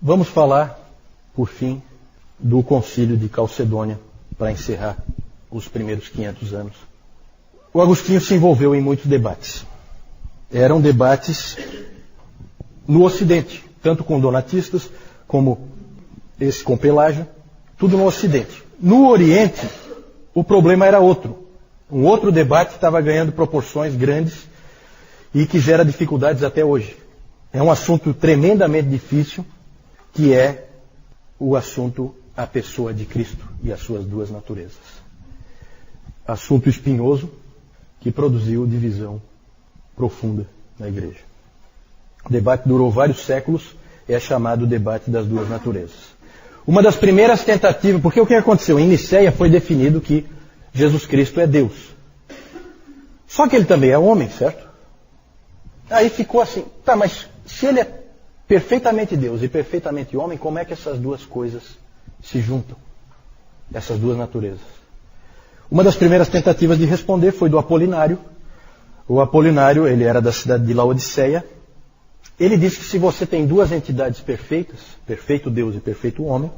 Vamos falar, por fim, do Concílio de Calcedônia, para encerrar os primeiros 500 anos. O Agostinho se envolveu em muitos debates. Eram debates no Ocidente, tanto com donatistas, como esse com Pelágio, tudo no Ocidente. No Oriente, o problema era outro. Um outro debate estava ganhando proporções grandes e que gera dificuldades até hoje. É um assunto tremendamente difícil, que é o assunto a pessoa de Cristo e as suas duas naturezas. Assunto espinhoso que produziu divisão profunda na igreja. O debate durou vários séculos, é chamado debate das duas naturezas. Uma das primeiras tentativas, porque o que aconteceu? Em Nicéia foi definido que Jesus Cristo é Deus. Só que ele também é homem, certo? Aí ficou assim, tá, mas se ele é perfeitamente Deus e perfeitamente homem, como é que essas duas coisas se juntam? Essas duas naturezas. Uma das primeiras tentativas de responder foi do Apolinário. O Apolinário, ele era da cidade de Laodiceia. Ele disse que se você tem duas entidades perfeitas, perfeito Deus e perfeito homem,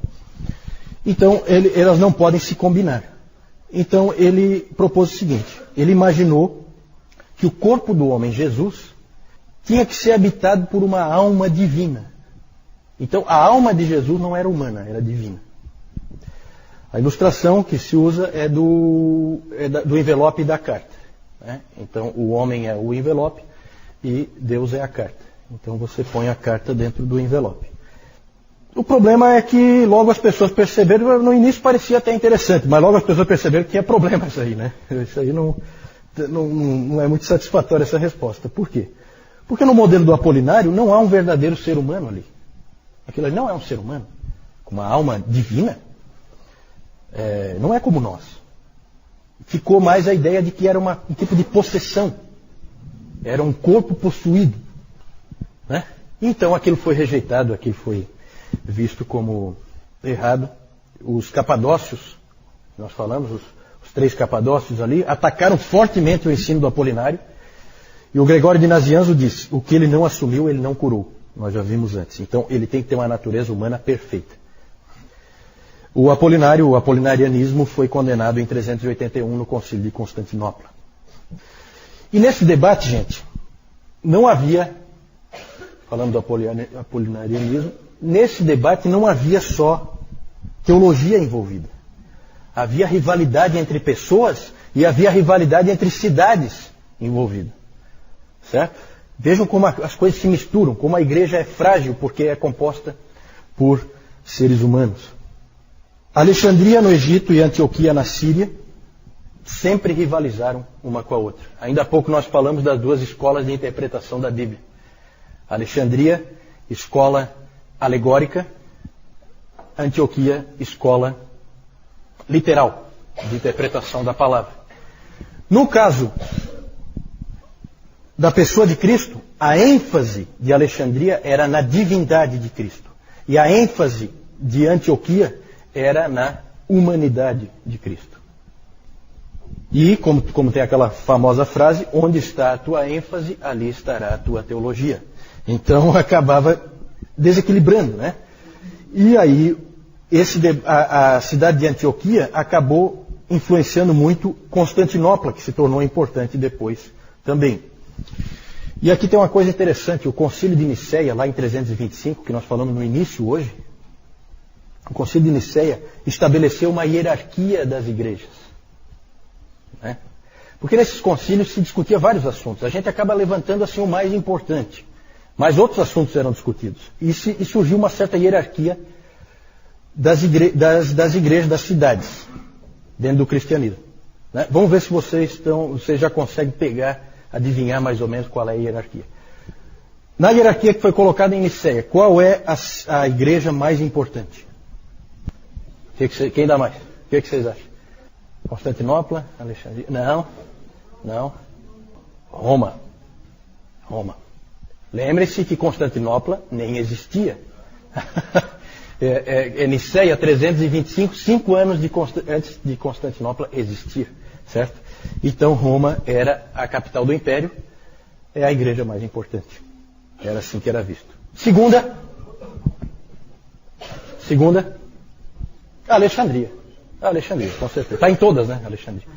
então elas não podem se combinar. Então ele propôs o seguinte, ele imaginou que o corpo do homem, Jesus, tinha que ser habitado por uma alma divina. Então a alma de Jesus não era humana, era divina. A ilustração que se usa é do envelope da carta. Né? Então o homem é o envelope e Deus é a carta. Então você põe a carta dentro do envelope. O problema é que logo as pessoas perceberam, no início parecia até interessante, mas logo as pessoas perceberam que tinha problema isso aí, né? Isso aí não é muito satisfatória essa resposta. Por quê? Porque no modelo do Apolinário não há um verdadeiro ser humano ali. Aquilo ali não é um ser humano, com uma alma divina. Não é como nós. Ficou mais a ideia de que era um tipo de possessão. Era um corpo possuído. Né? Então aquilo foi rejeitado, aquilo foi visto como errado. Os capadócios, nós falamos, os 3 capadócios ali, atacaram fortemente o ensino do Apolinário. E o Gregório de Nazianzo disse, o que ele não assumiu, ele não curou. Nós já vimos antes. Então ele tem que ter uma natureza humana perfeita. O apolinarianismo foi condenado em 381 no Concílio de Constantinopla. E nesse debate, gente, não havia, falando do apolinarianismo, nesse debate não havia só teologia envolvida. Havia rivalidade entre pessoas e havia rivalidade entre cidades envolvidas. Certo? Vejam como as coisas se misturam, como a igreja é frágil porque é composta por seres humanos. Alexandria no Egito e Antioquia na Síria sempre rivalizaram uma com a outra. Ainda há pouco nós falamos das duas escolas de interpretação da Bíblia. Alexandria, escola alegórica. Antioquia, escola literal de interpretação da palavra. No caso da pessoa de Cristo, a ênfase de Alexandria era na divindade de Cristo. E a ênfase de Antioquia era na humanidade de Cristo. E, como tem aquela famosa frase, onde está a tua ênfase, ali estará a tua teologia. Então acabava desequilibrando, né? E aí, a cidade de Antioquia acabou influenciando muito Constantinopla, que se tornou importante depois também. E aqui tem uma coisa interessante, o Concílio de Nicéia, lá em 325, que nós falamos no início hoje, o Concílio de Nicéia estabeleceu uma hierarquia das igrejas. Né? Porque nesses concílios se discutia vários assuntos. A gente acaba levantando assim o mais importante. Mas outros assuntos eram discutidos. E surgiu uma certa hierarquia das igrejas, das cidades, dentro do cristianismo. Né? Vamos ver se vocês já conseguem adivinhar mais ou menos qual é a hierarquia. Na hierarquia que foi colocada em Nicéia, qual é a igreja mais importante? Quem dá mais? O que vocês acham? Constantinopla? Alexandria? Não. Roma. Lembre-se que Constantinopla nem existia. Nicéia 325, 5 anos antes de Constantinopla existir. Certo? Então Roma era a capital do império, é a igreja mais importante. Era assim que era visto. Segunda, Segunda, Alexandria. Alexandria, com certeza. Está em todas, né? Alexandria.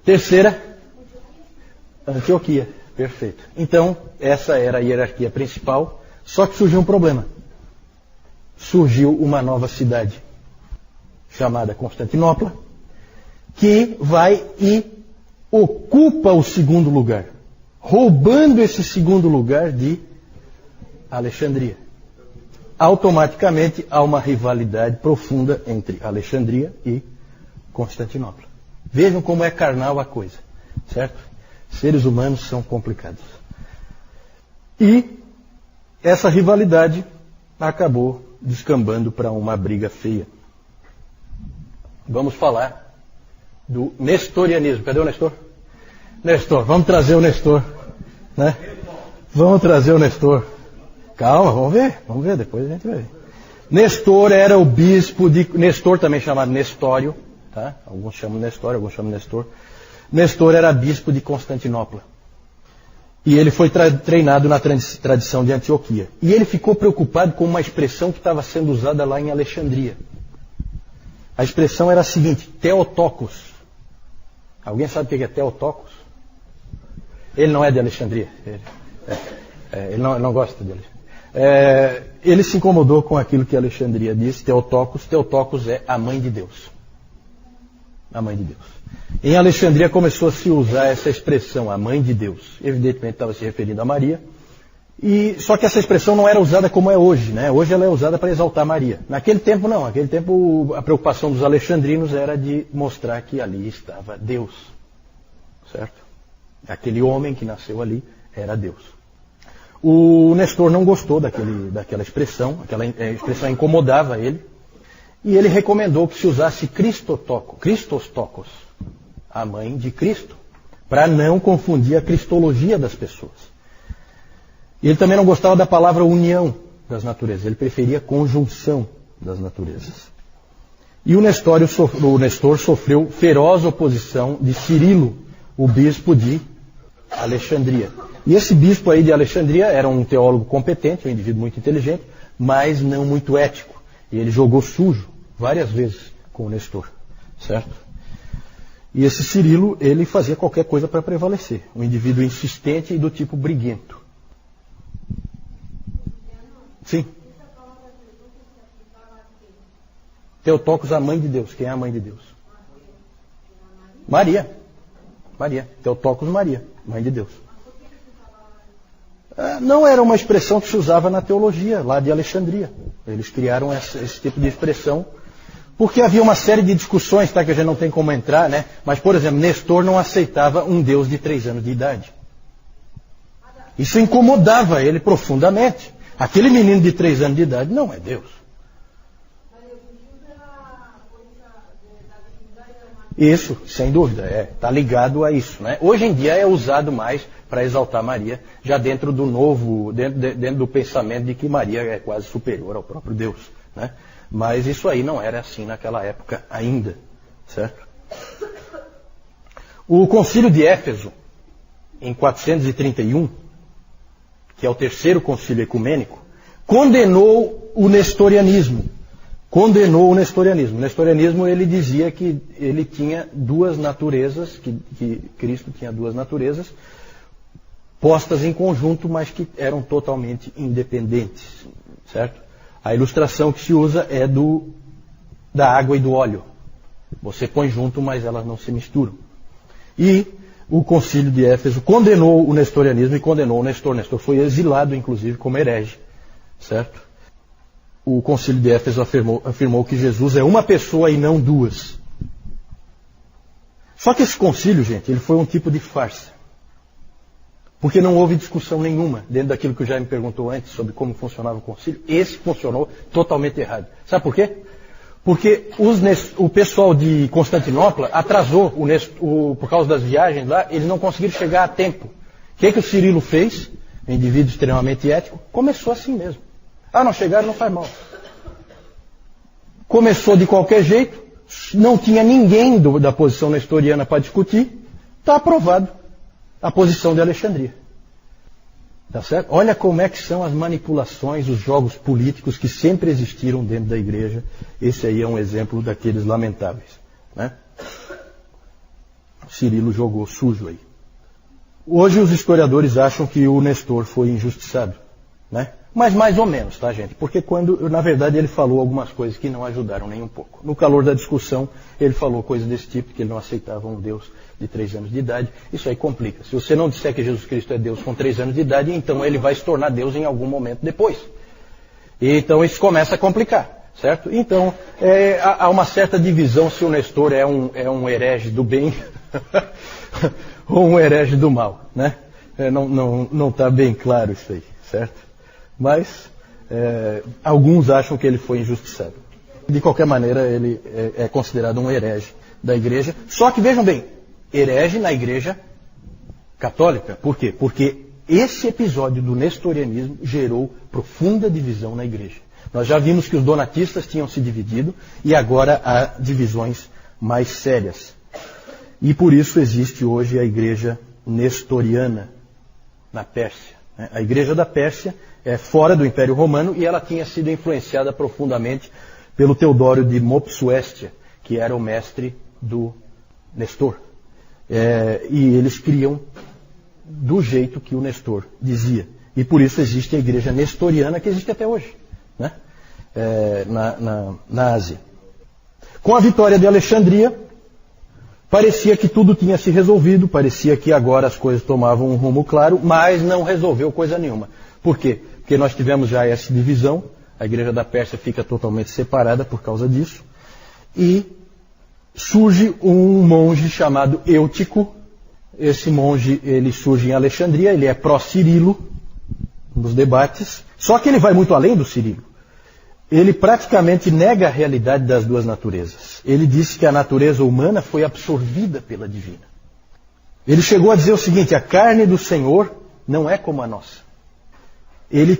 Terceira, Antioquia. Perfeito. Então, essa era a hierarquia principal, só que surgiu um problema. Surgiu uma nova cidade, chamada Constantinopla, que vai e ocupa o segundo lugar, roubando esse segundo lugar de Alexandria. Automaticamente há uma rivalidade profunda entre Alexandria e Constantinopla. Vejam como é carnal a coisa, certo? Seres humanos são complicados. E essa rivalidade acabou descambando para uma briga feia. Vamos falar do nestorianismo. Cadê o Nestor? Nestor, vamos trazer o Nestor, né? Vamos trazer o Nestor. Calma, vamos ver, depois a gente vai ver. Nestor era o bispo de... Nestor também chamado Nestório, tá? Alguns chamam Nestório, alguns chamam Nestor. Nestor era bispo de Constantinopla. E ele foi treinado na tradição de Antioquia. E ele ficou preocupado com uma expressão que estava sendo usada lá em Alexandria. A expressão era a seguinte, Theotokos. Alguém sabe o que é Theotokos? Ele não é de Alexandria. Ele não gosta de Alexandria. Ele se incomodou com aquilo que Alexandria disse, Theotokos. Theotokos é a mãe de Deus. A mãe de Deus. Em Alexandria começou a se usar essa expressão, a mãe de Deus. Evidentemente estava se referindo a Maria. Só que essa expressão não era usada como é hoje, né? Hoje ela é usada para exaltar Maria. Naquele tempo não. Naquele tempo a preocupação dos alexandrinos era de mostrar que ali estava Deus. Certo? Aquele homem que nasceu ali era Deus. O Nestor não gostou daquela expressão. Aquela expressão incomodava ele. E ele recomendou que se usasse Christostokos, a mãe de Cristo, para não confundir a cristologia das pessoas. E ele também não gostava da palavra união das naturezas, ele preferia conjunção das naturezas. E o Nestor sofreu feroz oposição de Cirilo, o bispo de Alexandria. E esse bispo aí de Alexandria era um teólogo competente, um indivíduo muito inteligente, mas não muito ético. E ele jogou sujo várias vezes com o Nestor, certo? E esse Cirilo, ele fazia qualquer coisa para prevalecer. Um indivíduo insistente e do tipo briguento. Sim. Theotokos, a mãe de Deus. Quem é a mãe de Deus? Maria. Theotokos Maria, mãe de Deus. Não era uma expressão que se usava na teologia, lá de Alexandria. Eles criaram esse tipo de expressão porque havia uma série de discussões, tá, que a gente não tem como entrar, né? Mas, por exemplo, Nestor não aceitava um Deus de 3 anos de idade. Isso incomodava ele profundamente. Aquele menino de 3 anos de idade não é Deus. Isso, sem dúvida, está ligado a isso, né? Hoje em dia é usado mais para exaltar Maria, já dentro do pensamento de que Maria é quase superior ao próprio Deus, né? Mas isso aí não era assim naquela época ainda, certo? O Concílio de Éfeso, em 431, que é o terceiro concílio ecumênico, condenou o nestorianismo. O nestorianismo, ele dizia que ele tinha 2 naturezas, que Cristo tinha 2 naturezas, postas em conjunto, mas que eram totalmente independentes, certo? A ilustração que se usa é da água e do óleo. Você põe junto, mas elas não se misturam. E o Concílio de Éfeso condenou o nestorianismo e condenou o Nestor. Nestor foi exilado, inclusive, como herege, certo? O Concílio de Éfeso afirmou que Jesus é uma pessoa e não 2. Só que esse concílio, gente, ele foi um tipo de farsa. Porque não houve discussão nenhuma dentro daquilo que o Jaime perguntou antes sobre como funcionava o concílio. Esse funcionou totalmente errado. Sabe por quê? Porque o pessoal de Constantinopla atrasou, por causa das viagens lá, eles não conseguiram chegar a tempo. O que o Cirilo fez? Um indivíduo extremamente ético. Começou assim mesmo. Não chegaram, não faz mal. Começou de qualquer jeito, não tinha ninguém da posição nestoriana para discutir, está aprovado a posição de Alexandria. Tá certo? Olha como é que são as manipulações, os jogos políticos que sempre existiram dentro da igreja. Esse aí é um exemplo daqueles lamentáveis, né? Cirilo jogou sujo aí. Hoje os historiadores acham que o Nestor foi injustiçado, né? Mas mais ou menos, tá, gente? Porque na verdade, ele falou algumas coisas que não ajudaram nem um pouco. No calor da discussão, ele falou coisas desse tipo, que ele não aceitava um Deus de 3 anos de idade. Isso aí complica. Se você não disser que Jesus Cristo é Deus com 3 anos de idade, então ele vai se tornar Deus em algum momento depois. E então isso começa a complicar, certo? Então, há uma certa divisão se o Nestor é um herege do bem ou um herege do mal, né? Não está bem claro isso aí, certo? Mas alguns acham que ele foi injustiçado. De qualquer maneira, ele é considerado um herege da igreja. Só que, vejam bem, herege na igreja católica. Por quê? Porque esse episódio do nestorianismo gerou profunda divisão na igreja. Nós já vimos que os donatistas tinham se dividido e agora há divisões mais sérias. E por isso existe hoje a igreja nestoriana na Pérsia. A igreja da Pérsia é fora do Império Romano e ela tinha sido influenciada profundamente pelo Teodório de Mopsuestia, que era o mestre do Nestor. E eles criam do jeito que o Nestor dizia. E por isso existe a igreja nestoriana que existe até hoje, né? Na Ásia. Com a vitória de Alexandria, parecia que tudo tinha se resolvido, parecia que agora as coisas tomavam um rumo claro, mas não resolveu coisa nenhuma. Por quê? Porque nós tivemos já essa divisão, a igreja da Pérsia fica totalmente separada por causa disso, e surge um monge chamado Eutico. Esse monge, ele surge em Alexandria, ele é pró-Cirilo, nos debates, só que ele vai muito além do Cirilo. Ele praticamente nega a realidade das duas naturezas. Ele disse que a natureza humana foi absorvida pela divina. Ele chegou a dizer o seguinte: a carne do Senhor não é como a nossa. Ele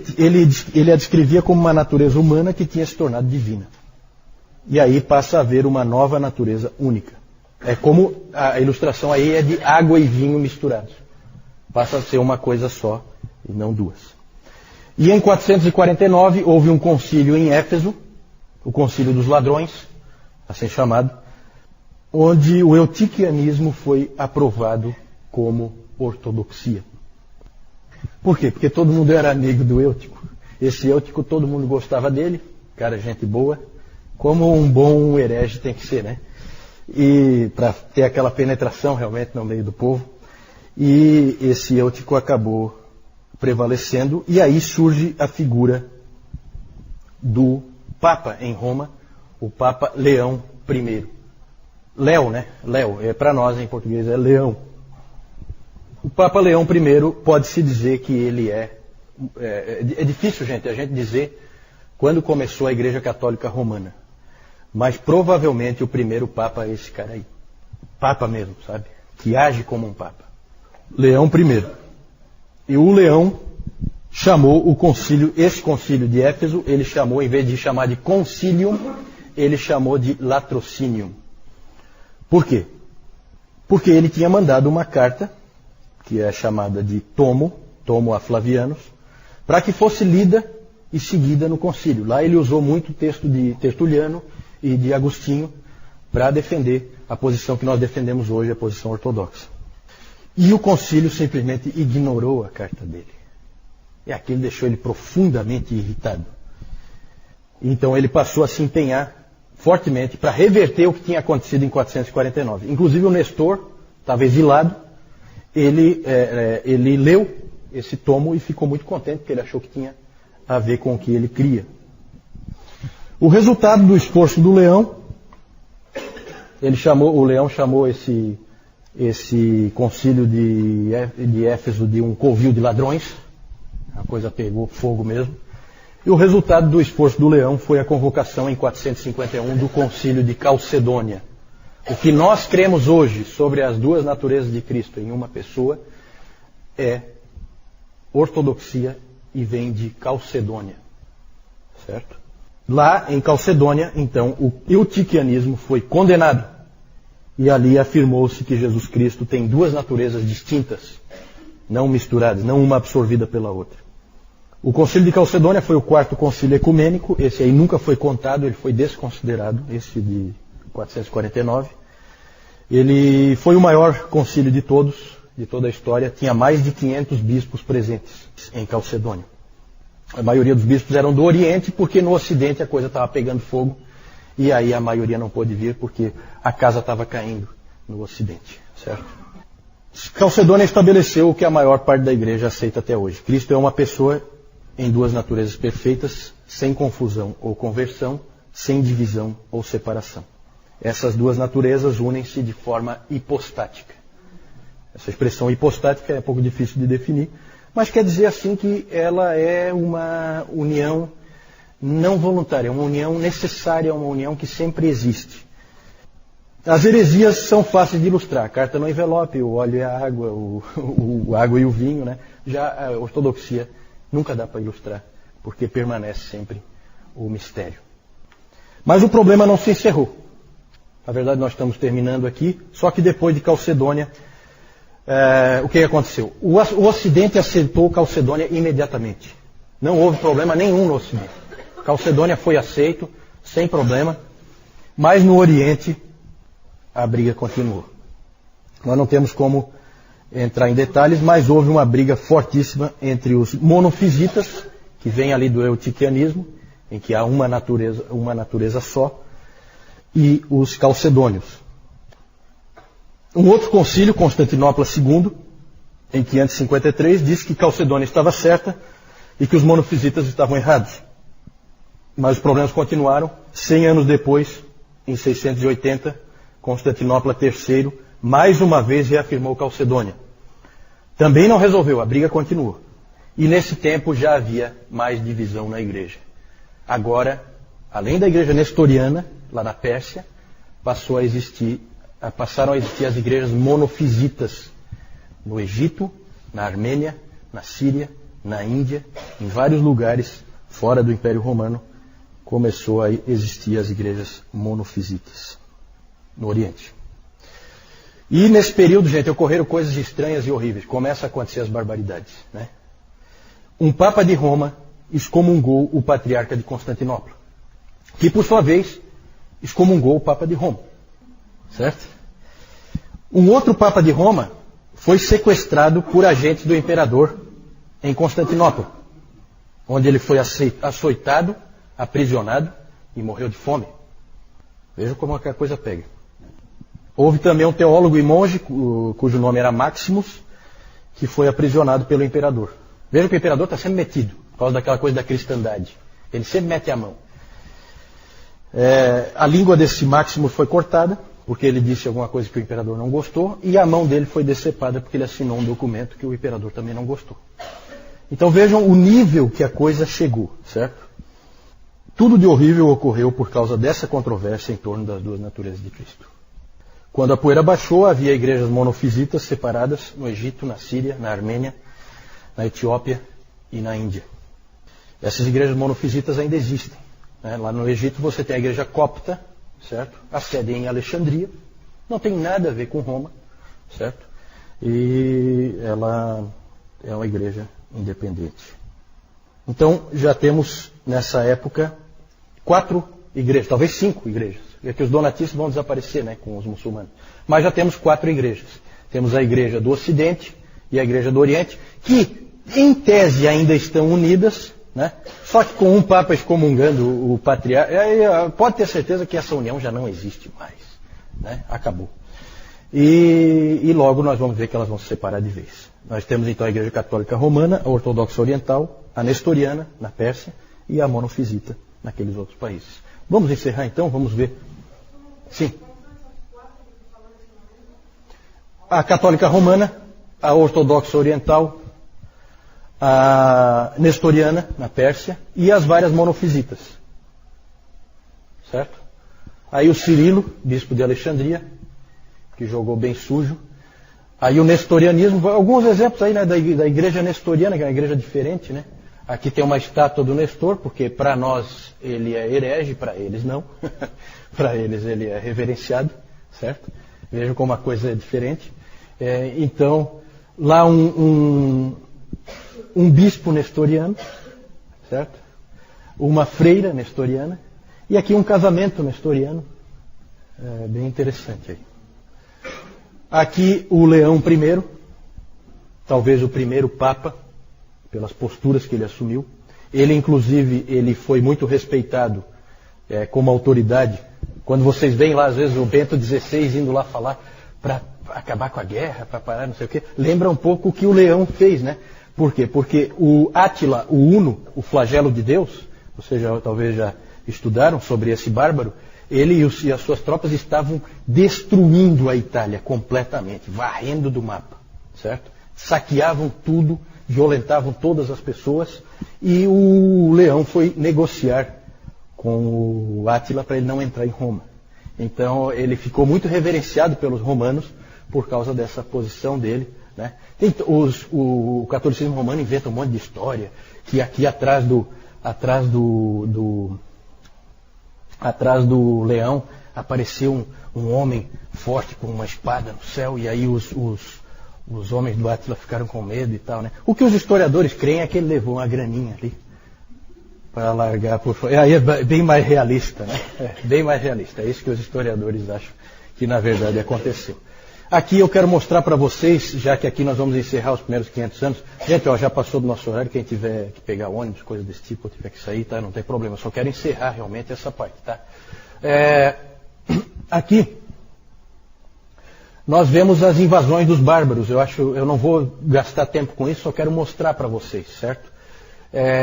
a descrevia como uma natureza humana que tinha se tornado divina. E aí passa a haver uma nova natureza única. É como a ilustração aí é de água e vinho misturados. Passa a ser uma coisa só e não duas. E em 449 houve um concílio em Éfeso, o concílio dos ladrões, assim chamado, onde o eutiquianismo foi aprovado como ortodoxia. Por quê? Porque todo mundo era amigo do Eutico. Esse Eutico, todo mundo gostava dele, cara, gente boa, como um bom herege tem que ser, né? E para ter aquela penetração realmente no meio do povo. E esse Eutico acabou prevalecendo, e aí surge a figura do Papa em Roma, o Papa Leão I. Léo, né? Léo, para nós em português é Leão. O Papa Leão I pode-se dizer que ele é difícil, gente, a gente dizer quando começou a Igreja Católica Romana. Mas provavelmente o primeiro Papa é esse cara aí. Papa mesmo, sabe? Que age como um Papa. Leão I. E o Leão chamou o concílio, esse concílio de Éfeso, ele chamou, em vez de chamar de concilium, ele chamou de latrocinium. Por quê? Porque ele tinha mandado uma carta, que é chamada de tomo a Flavianos, para que fosse lida e seguida no concílio. Lá ele usou muito o texto de Tertuliano e de Agostinho para defender a posição que nós defendemos hoje, a posição ortodoxa. E o concílio simplesmente ignorou a carta dele. E aquilo deixou ele profundamente irritado. Então ele passou a se empenhar fortemente para reverter o que tinha acontecido em 449. Inclusive o Nestor estava exilado. Ele leu esse tomo e ficou muito contente, porque ele achou que tinha a ver com o que ele cria. O resultado do esforço do Leão, o Leão chamou esse concílio de Éfeso de um covil de ladrões. A coisa pegou fogo mesmo. E o resultado do esforço do Leão foi a convocação em 451 do concílio de Calcedônia. O que nós cremos hoje sobre as duas naturezas de Cristo em uma pessoa é ortodoxia e vem de Calcedônia. Certo? Lá em Calcedônia, então, o eutiquianismo foi condenado. E ali afirmou-se que Jesus Cristo tem duas naturezas distintas. não misturadas, não uma absorvida pela outra. O Concílio de Calcedônia foi o quarto concílio ecumênico, esse aí nunca foi contado, ele foi desconsiderado, esse de 449. Ele foi o maior concílio de todos, de toda a história, tinha mais de 500 bispos presentes em Calcedônia. A maioria dos bispos eram do Oriente, porque no Ocidente a coisa estava pegando fogo, e aí a maioria não pôde vir, porque a casa estava caindo no Ocidente, certo? Calcedônia estabeleceu o que a maior parte da igreja aceita até hoje. Cristo é uma pessoa em duas naturezas perfeitas, sem confusão ou conversão, sem divisão ou separação. Essas duas naturezas unem-se de forma hipostática. Essa expressão hipostática é um pouco difícil de definir, mas quer dizer assim que ela é uma união não voluntária, uma união necessária, uma união que sempre existe. As heresias são fáceis de ilustrar. A carta no envelope, o óleo e a água, o água e o vinho, né? Já a ortodoxia nunca dá para ilustrar, porque permanece sempre o mistério. Mas o problema não se encerrou. Na verdade, nós estamos terminando aqui, só que depois de Calcedônia, o que aconteceu? O Ocidente aceitou Calcedônia imediatamente. Não houve problema nenhum no Ocidente. Calcedônia foi aceito, sem problema, mas no Oriente a briga continuou. Nós não temos como entrar em detalhes, mas houve uma briga fortíssima entre os monofisitas, que vem ali do eutiquianismo, em que há uma natureza só, e os calcedônios. Um outro concílio, Constantinopla II, em 553, disse que Calcedônia estava certa e que os monofisitas estavam errados. Mas os problemas continuaram. 100 anos depois, em 680, Constantinopla III, mais uma vez reafirmou Calcedônia. Também não resolveu, a briga continuou. E nesse tempo já havia mais divisão na igreja. Agora, além da igreja nestoriana, lá na Pérsia, passaram a existir as igrejas monofisitas no Egito, na Armênia, na Síria, na Índia, em vários lugares fora do Império Romano, começou a existir as igrejas monofisitas no Oriente. E nesse período, gente, ocorreram coisas estranhas e horríveis. Começa a acontecer as barbaridades, né? Um Papa de Roma excomungou o Patriarca de Constantinopla, que por sua vez excomungou o Papa de Roma, certo? Um outro Papa de Roma foi sequestrado por agentes do imperador em Constantinopla, onde ele foi açoitado, aprisionado e morreu de fome. Veja como a coisa pega. Houve também um teólogo e monge, cujo nome era Maximus, que foi aprisionado pelo imperador. Veja que o imperador está sempre metido, por causa daquela coisa da cristandade. Ele sempre mete a mão. A língua desse Maximus foi cortada, porque ele disse alguma coisa que o imperador não gostou, e a mão dele foi decepada porque ele assinou um documento que o imperador também não gostou. Então vejam o nível que a coisa chegou, certo? Tudo de horrível ocorreu por causa dessa controvérsia em torno das duas naturezas de Cristo. Quando a poeira baixou, havia igrejas monofisitas separadas no Egito, na Síria, na Armênia, na Etiópia e na Índia. Essas igrejas monofisitas ainda existem. Lá no Egito você tem a igreja copta, certo? A sede é em Alexandria, não tem nada a ver com Roma, certo? E ela é uma igreja independente. Então já temos nessa época 4 igrejas, talvez 5 igrejas. É que os donatistas vão desaparecer, né, com os muçulmanos. Mas já temos 4 igrejas. Temos a igreja do Ocidente e a igreja do Oriente, que em tese ainda estão unidas, né? Só que com um Papa excomungando o patriarca, pode ter certeza que essa união já não existe mais, né? Acabou. E logo nós vamos ver que elas vão se separar de vez. Nós temos então a Igreja Católica Romana, a Ortodoxa Oriental, a Nestoriana, na Pérsia, e a Monofisita, naqueles outros países. Vamos encerrar então, vamos ver. Sim. A Católica Romana, a Ortodoxa Oriental, a Nestoriana, na Pérsia, e as várias monofisitas. Certo? Aí o Cirilo, bispo de Alexandria, que jogou bem sujo. Aí o nestorianismo, alguns exemplos aí, né, da igreja nestoriana, que é uma igreja diferente, né? Aqui tem uma estátua do Nestor, porque para nós ele é herege, para eles não. Para eles ele é reverenciado, certo? Vejam como a coisa é diferente. Então, Lá um bispo nestoriano, certo? Uma freira nestoriana. E aqui um casamento nestoriano. Bem interessante aí. Aqui o Leão I, talvez o primeiro Papa, pelas posturas que ele assumiu. Ele, inclusive, ele foi muito respeitado como autoridade. Quando vocês veem lá, às vezes, o Bento XVI indo lá falar para acabar com a guerra, para parar, não sei o quê, lembra um pouco o que o Leão fez, né? Por quê? Porque o Átila, o Uno, o flagelo de Deus, vocês talvez já estudaram sobre esse bárbaro, ele e as suas tropas estavam destruindo a Itália completamente, varrendo do mapa, certo? Saqueavam tudo, violentavam todas as pessoas, e o Leão foi negociar com o Átila para ele não entrar em Roma. Então ele ficou muito reverenciado pelos romanos por causa dessa posição dele, né? O catolicismo romano inventa um monte de história, que aqui atrás do leão apareceu um homem forte com uma espada no céu, e aí os homens do Átila ficaram com medo e tal, né? O que os historiadores creem é que ele levou uma graninha ali para largar por fora. Aí é bem mais realista, né? Bem mais realista. É isso que os historiadores acham que na verdade aconteceu. Aqui eu quero mostrar para vocês, já que aqui nós vamos encerrar os primeiros 500 anos. Gente, já passou do nosso horário, quem tiver que pegar ônibus, coisa desse tipo, ou tiver que sair, tá? Não tem problema, eu só quero encerrar realmente essa parte, tá? Aqui nós vemos as invasões dos bárbaros. Eu não vou gastar tempo com isso, só quero mostrar para vocês, certo?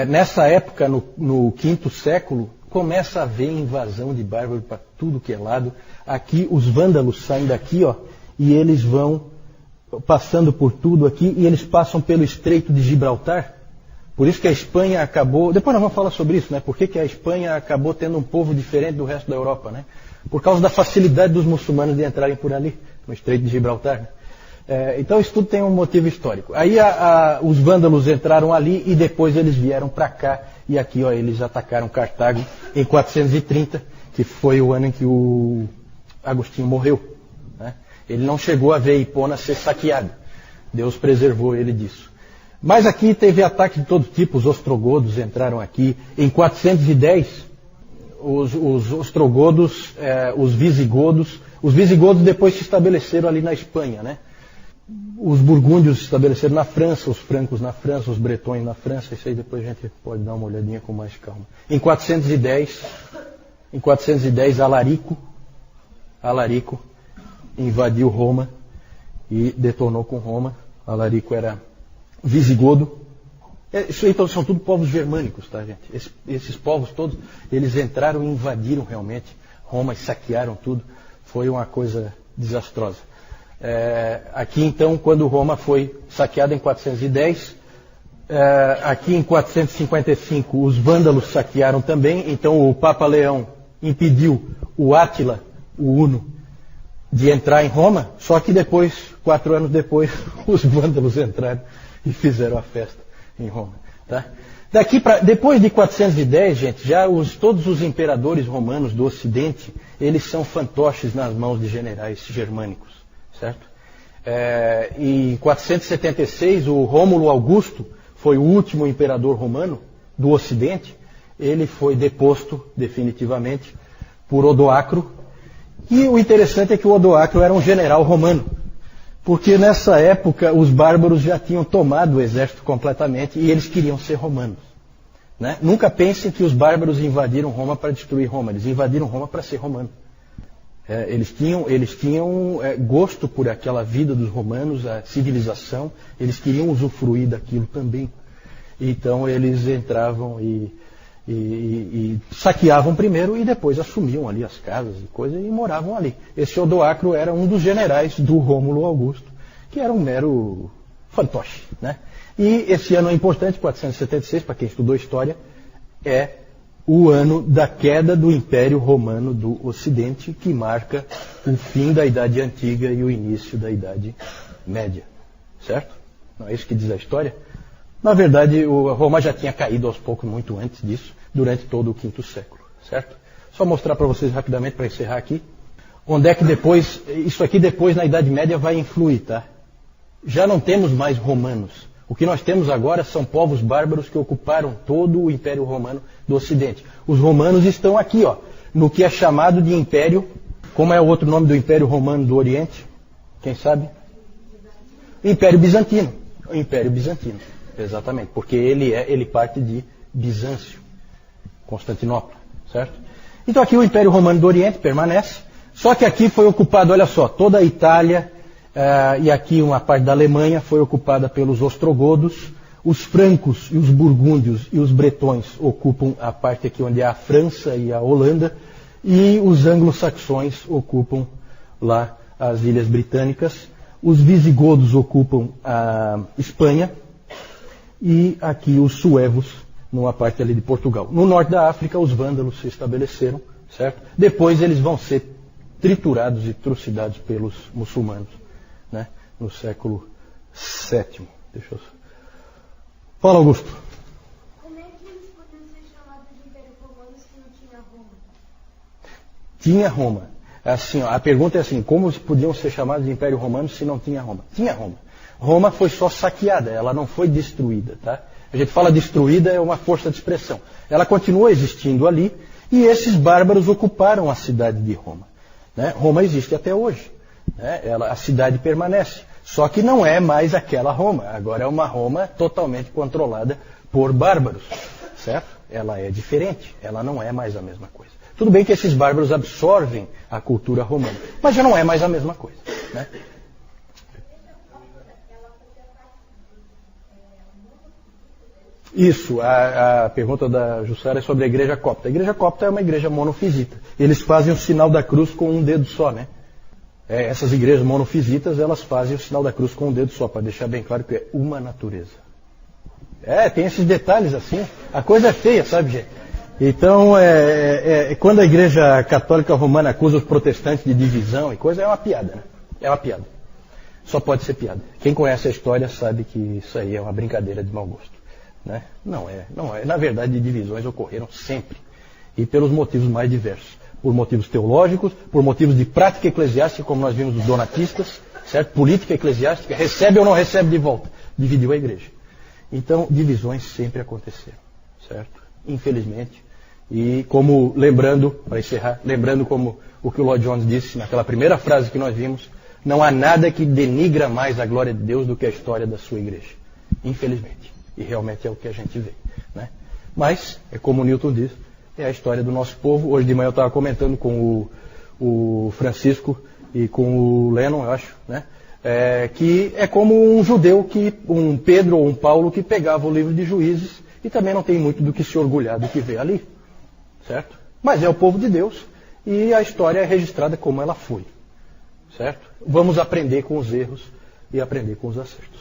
Nessa época, no quinto século, começa a haver invasão de bárbaros para tudo que é lado. Aqui os vândalos saem daqui, ó, e eles vão passando por tudo aqui, e eles passam pelo Estreito de Gibraltar. Por isso que a Espanha acabou... Depois nós vamos falar sobre isso, né? Por que a Espanha acabou tendo um povo diferente do resto da Europa, né? Por causa da facilidade dos muçulmanos de entrarem por ali, no Estreito de Gibraltar, né? Então isso tudo tem um motivo histórico. Aí os vândalos entraram ali e depois eles vieram para cá. E aqui, ó, eles atacaram Cartago em 430, que foi o ano em que o Agostinho morreu, né? Ele não chegou a ver Hipona ser saqueado. Deus preservou ele disso. Mas aqui teve ataques de todo tipo. Os ostrogodos entraram aqui. Em 410, os ostrogodos, os visigodos depois se estabeleceram ali na Espanha, né? Os burgúndios se estabeleceram na França, os francos na França, os bretões na França. Isso aí depois a gente pode dar uma olhadinha com mais calma. Em 410, Alarico invadiu Roma e detonou com Roma. Alarico era visigodo. Isso aí então, são tudo povos germânicos, tá, gente? Esses povos todos, eles entraram e invadiram realmente Roma e saquearam tudo. Foi uma coisa desastrosa. Aqui então, quando Roma foi saqueada em 410, aqui em 455 os vândalos saquearam também. Então o Papa Leão impediu o Átila, o Uno, de entrar em Roma. Só que depois, 4 anos depois, os vândalos entraram e fizeram a festa em Roma, tá? Depois de 410, gente, já todos os imperadores romanos do Ocidente, eles são fantoches nas mãos de generais germânicos, certo? Em 476, o Rômulo Augusto foi o último imperador romano do Ocidente. Ele foi deposto definitivamente por Odoacro. E o interessante é que o Odoacro era um general romano, porque nessa época os bárbaros já tinham tomado o exército completamente e eles queriam ser romanos, né? Nunca pensem que os bárbaros invadiram Roma para destruir Roma. Eles invadiram Roma para ser romano. Eles tinham gosto por aquela vida dos romanos, a civilização. Eles queriam usufruir daquilo também. Então eles entravam e saqueavam primeiro e depois assumiam ali as casas e coisas e moravam ali. Esse Odoacro era um dos generais do Rômulo Augusto, que era um mero fantoche, né? E esse ano é importante, 476, para quem estudou história, é o ano da queda do Império Romano do Ocidente, que marca o fim da Idade Antiga e o início da Idade Média, certo? Não é isso que diz a história? Na verdade, Roma já tinha caído aos poucos, muito antes disso, durante todo o quinto século, certo? Só mostrar para vocês rapidamente, para encerrar aqui, onde é que depois, isso aqui depois na Idade Média vai influir, tá? Já não temos mais romanos. O que nós temos agora são povos bárbaros que ocuparam todo o Império Romano do Ocidente. Os romanos estão aqui, ó, no que é chamado de Império. Como é o outro nome do Império Romano do Oriente? Quem sabe? Império Bizantino. O Império Bizantino, exatamente, porque ele parte de Bizâncio, Constantinopla, certo? Então aqui o Império Romano do Oriente permanece, só que aqui foi ocupado, olha só, toda a Itália e aqui uma parte da Alemanha foi ocupada pelos ostrogodos, os francos e os burgúndios e os bretões ocupam a parte aqui onde é a França e a Holanda, e os anglo-saxões ocupam lá as Ilhas Britânicas. Os visigodos ocupam a Espanha e aqui os suevos, numa parte ali de Portugal. No norte da África, os vândalos se estabeleceram, certo? Depois eles vão ser triturados e trucidados pelos muçulmanos, né? No século VII. Deixa eu... Fala, Augusto. Como é que eles podiam ser chamados de Império Romano se não tinha Roma? Tinha Roma. Assim, ó, a pergunta é assim, como podiam ser chamados de Império Romano se não tinha Roma? Tinha Roma. Roma foi só saqueada, ela não foi destruída, tá? A gente fala destruída, é uma força de expressão. Ela continua existindo ali e esses bárbaros ocuparam a cidade de Roma, né? Roma existe até hoje, né? A cidade permanece, só que não é mais aquela Roma, agora é uma Roma totalmente controlada por bárbaros, certo? Ela é diferente, ela não é mais a mesma coisa. Tudo bem que esses bárbaros absorvem a cultura romana, mas já não é mais a mesma coisa, né? Isso, a pergunta da Jussara é sobre a igreja copta. A igreja copta é uma igreja monofisita. Eles fazem o sinal da cruz com um dedo só, né? Essas igrejas monofisitas, elas fazem o sinal da cruz com um dedo só, para deixar bem claro que é uma natureza. Tem esses detalhes assim. A coisa é feia, sabe, gente? Então, quando a Igreja Católica Romana acusa os protestantes de divisão e coisa, é uma piada, né? É uma piada. Só pode ser piada. Quem conhece a história sabe que isso aí é uma brincadeira de mau gosto, né? Não é. Na verdade, divisões ocorreram sempre. E pelos motivos mais diversos. Por motivos teológicos, por motivos de prática eclesiástica, como nós vimos dos donatistas, certo? Política eclesiástica, recebe ou não recebe de volta. Dividiu a igreja. Então, divisões sempre aconteceram, certo? Infelizmente. E como, para encerrar, lembrando como o que o Lloyd Jones disse naquela primeira frase que nós vimos, não há nada que denigra mais a glória de Deus do que a história da sua igreja. Infelizmente. E realmente é o que a gente vê, né? Mas, é como o Newton diz, é a história do nosso povo. Hoje de manhã eu estava comentando com o Francisco e com o Lennon, eu acho, né? Que é como um judeu, um Pedro ou um Paulo que pegava o livro de Juízes e também não tem muito do que se orgulhar do que vê ali, certo? Mas é o povo de Deus e a história é registrada como ela foi, certo? Vamos aprender com os erros e aprender com os acertos.